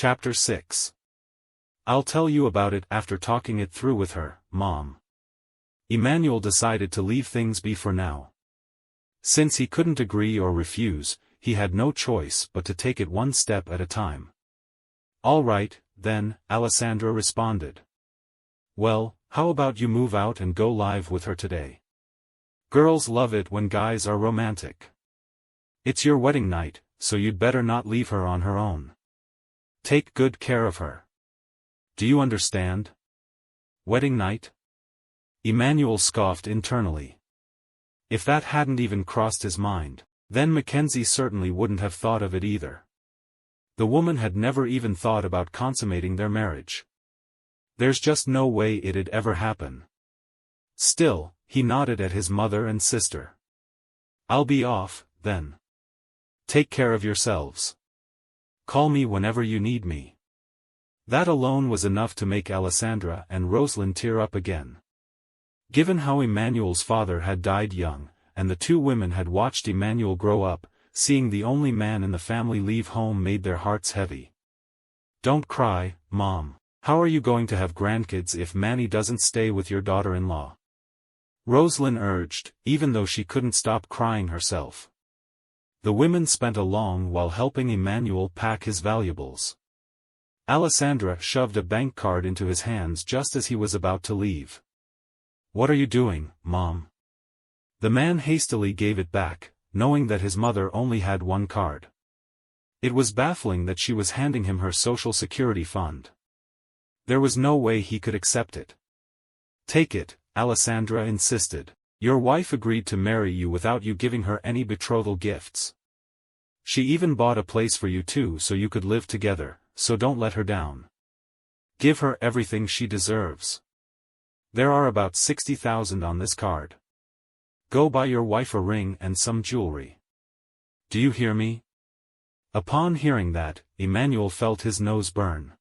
Chapter 6. I'll tell you about it after talking it through with her, Mom. Emmanuel decided to leave things be for now. Since he couldn't agree or refuse, he had no choice but to take it one step at a time. All right, then, Alessandra responded. Well, how about you move out and go live with her today? Girls love it when guys are romantic. It's your wedding night, so you'd better not leave her on her own. Take good care of her. Do you understand? Wedding night? Emmanuel scoffed internally. If that hadn't even crossed his mind, then Mackenzie certainly wouldn't have thought of it either. The woman had never even thought about consummating their marriage. There's just no way it'd ever happen. Still, he nodded at his mother and sister. I'll be off, then. Take care of yourselves. Call me whenever you need me. That alone was enough to make Alessandra and Rosalind tear up again. Given how Emmanuel's father had died young, and the two women had watched Emmanuel grow up, seeing the only man in the family leave home made their hearts heavy. Don't cry, Mom. How are you going to have grandkids if Manny doesn't stay with your daughter-in-law? Rosalind urged, even though she couldn't stop crying herself. The women spent a long while helping Emmanuel pack his valuables. Alessandra shoved a bank card into his hands just as he was about to leave. What are you doing, Mom? The man hastily gave it back, knowing that his mother only had one card. It was baffling that she was handing him her Social Security fund. There was no way he could accept it. Take it, Alessandra insisted. Your wife agreed to marry you without you giving her any betrothal gifts. She even bought a place for you too so you could live together, so don't let her down. Give her everything she deserves. There are about 60,000 on this card. Go buy your wife a ring and some jewelry. Do you hear me? Upon hearing that, Emmanuel felt his nose burn.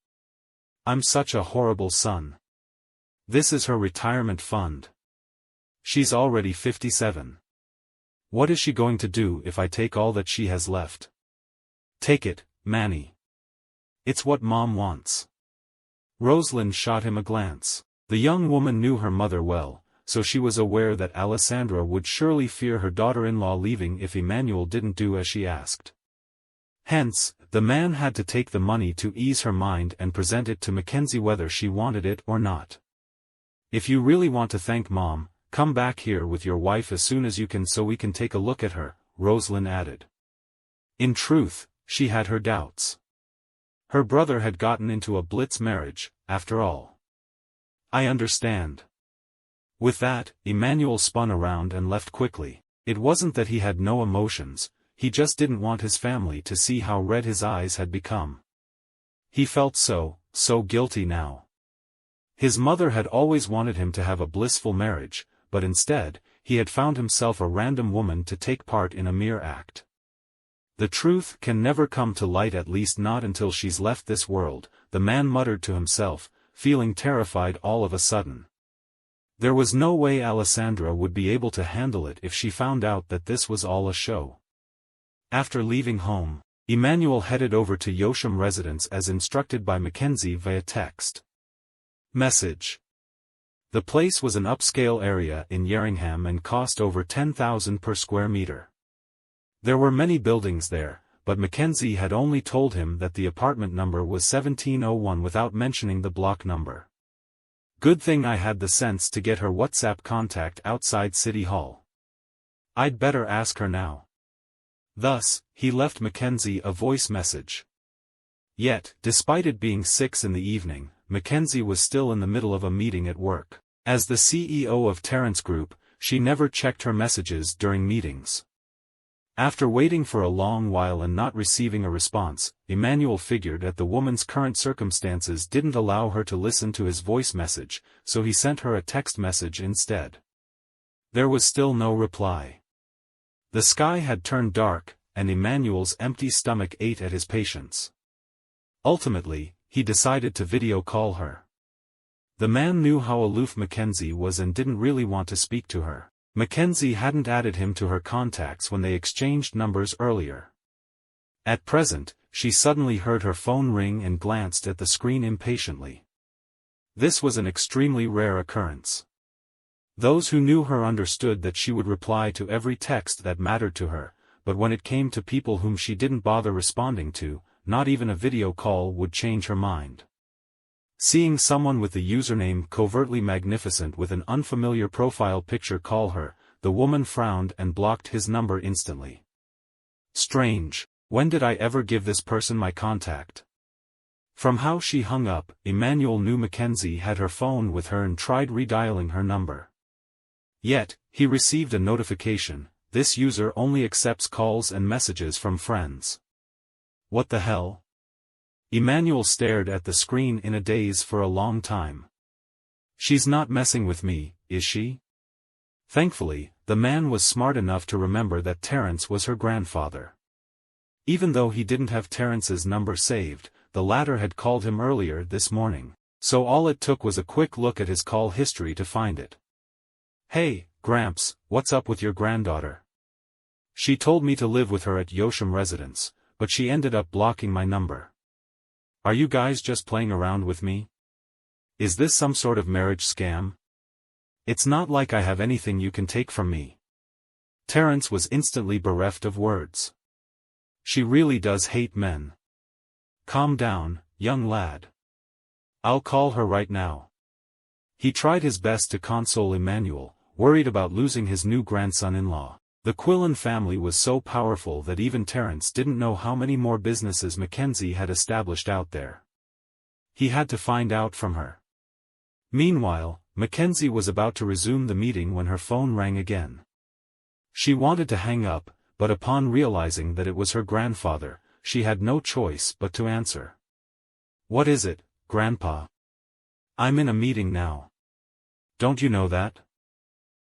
I'm such a horrible son. This is her retirement fund. She's already 57. What is she going to do if I take all that she has left? Take it, Manny. It's what Mom wants. Rosalind shot him a glance. The young woman knew her mother well, so she was aware that Alessandra would surely fear her daughter-in-law leaving if Emmanuel didn't do as she asked. Hence, the man had to take the money to ease her mind and present it to Mackenzie whether she wanted it or not. If you really want to thank Mom, come back here with your wife as soon as you can so we can take a look at her, Rosalind added. In truth, she had her doubts. Her brother had gotten into a blitz marriage, after all. I understand. With that, Emmanuel spun around and left quickly. It wasn't that he had no emotions, he just didn't want his family to see how red his eyes had become. He felt so guilty now. His mother had always wanted him to have a blissful marriage, but instead, he had found himself a random woman to take part in a mere act. The truth can never come to light, at least not until she's left this world, the man muttered to himself, feeling terrified all of a sudden. There was no way Alessandra would be able to handle it if she found out that this was all a show. After leaving home, Emmanuel headed over to Yeringham residence as instructed by Mackenzie via text message. The place was an upscale area in Yeringham and cost over 10,000 per square meter. There were many buildings there, but Mackenzie had only told him that the apartment number was 1701 without mentioning the block number. Good thing I had the sense to get her WhatsApp contact outside City Hall. I'd better ask her now. Thus, he left Mackenzie a voice message. Yet, despite it being 6 in the evening, Mackenzie was still in the middle of a meeting at work. As the CEO of Terrence Group, she never checked her messages during meetings. After waiting for a long while and not receiving a response, Emmanuel figured that the woman's current circumstances didn't allow her to listen to his voice message, so he sent her a text message instead. There was still no reply. The sky had turned dark, and Emmanuel's empty stomach ate at his patience. Ultimately, he decided to video call her. The man knew how aloof Mackenzie was and didn't really want to speak to her. Mackenzie hadn't added him to her contacts when they exchanged numbers earlier. At present, she suddenly heard her phone ring and glanced at the screen impatiently. This was an extremely rare occurrence. Those who knew her understood that she would reply to every text that mattered to her, but when it came to people whom she didn't bother responding to, not even a video call would change her mind. Seeing someone with the username covertly magnificent with an unfamiliar profile picture call her, the woman frowned and blocked his number instantly. Strange, when did I ever give this person my contact? From how she hung up, Emmanuel knew Mackenzie had her phone with her and tried redialing her number. Yet, he received a notification: this user only accepts calls and messages from friends. What the hell? Emmanuel stared at the screen in a daze for a long time. She's not messing with me, is she? Thankfully, the man was smart enough to remember that Terence was her grandfather. Even though he didn't have Terence's number saved, the latter had called him earlier this morning, so all it took was a quick look at his call history to find it. Hey, Gramps, what's up with your granddaughter? She told me to live with her at Yeringham residence, but she ended up blocking my number. Are you guys just playing around with me? Is this some sort of marriage scam? It's not like I have anything you can take from me. Terence was instantly bereft of words. She really does hate men. Calm down, young lad. I'll call her right now. He tried his best to console Emmanuel, worried about losing his new grandson-in-law. The Quillen family was so powerful that even Terence didn't know how many more businesses Mackenzie had established out there. He had to find out from her. Meanwhile, Mackenzie was about to resume the meeting when her phone rang again. She wanted to hang up, but upon realizing that it was her grandfather, she had no choice but to answer. What is it, Grandpa? I'm in a meeting now. Don't you know that?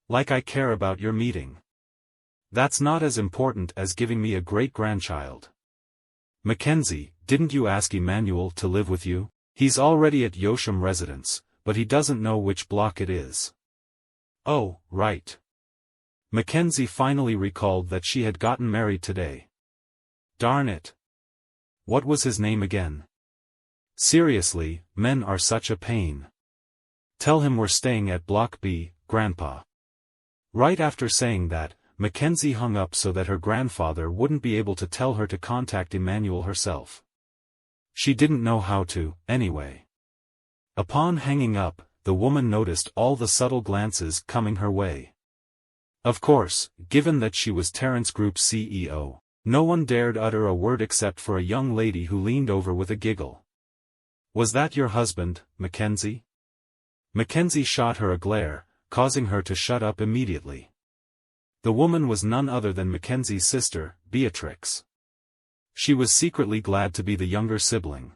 Like I care about your meeting. That's not as important as giving me a great-grandchild. Mackenzie, didn't you ask Emmanuel to live with you? He's already at Yeringham residence, but he doesn't know which block it is. Oh, right. Mackenzie finally recalled that she had gotten married today. Darn it. What was his name again? Seriously, men are such a pain. Tell him we're staying at Block B, Grandpa. Right after saying that, Mackenzie hung up so that her grandfather wouldn't be able to tell her to contact Emmanuel herself. She didn't know how to, anyway. Upon hanging up, the woman noticed all the subtle glances coming her way. Of course, given that she was Terence Group's CEO, no one dared utter a word except for a young lady who leaned over with a giggle. Was that your husband, Mackenzie? Mackenzie shot her a glare, causing her to shut up immediately. The woman was none other than Mackenzie's sister, Beatrix. She was secretly glad to be the younger sibling.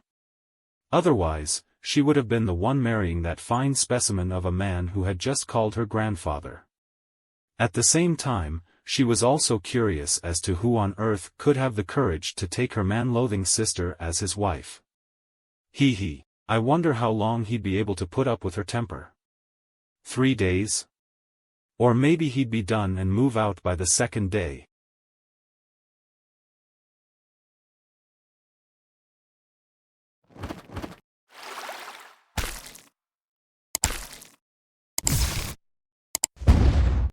Otherwise, she would have been the one marrying that fine specimen of a man who had just called her grandfather. At the same time, she was also curious as to who on earth could have the courage to take her man-loathing sister as his wife. Hee. I wonder how long he'd be able to put up with her temper. 3 days? Or maybe he'd be done and move out by the second day.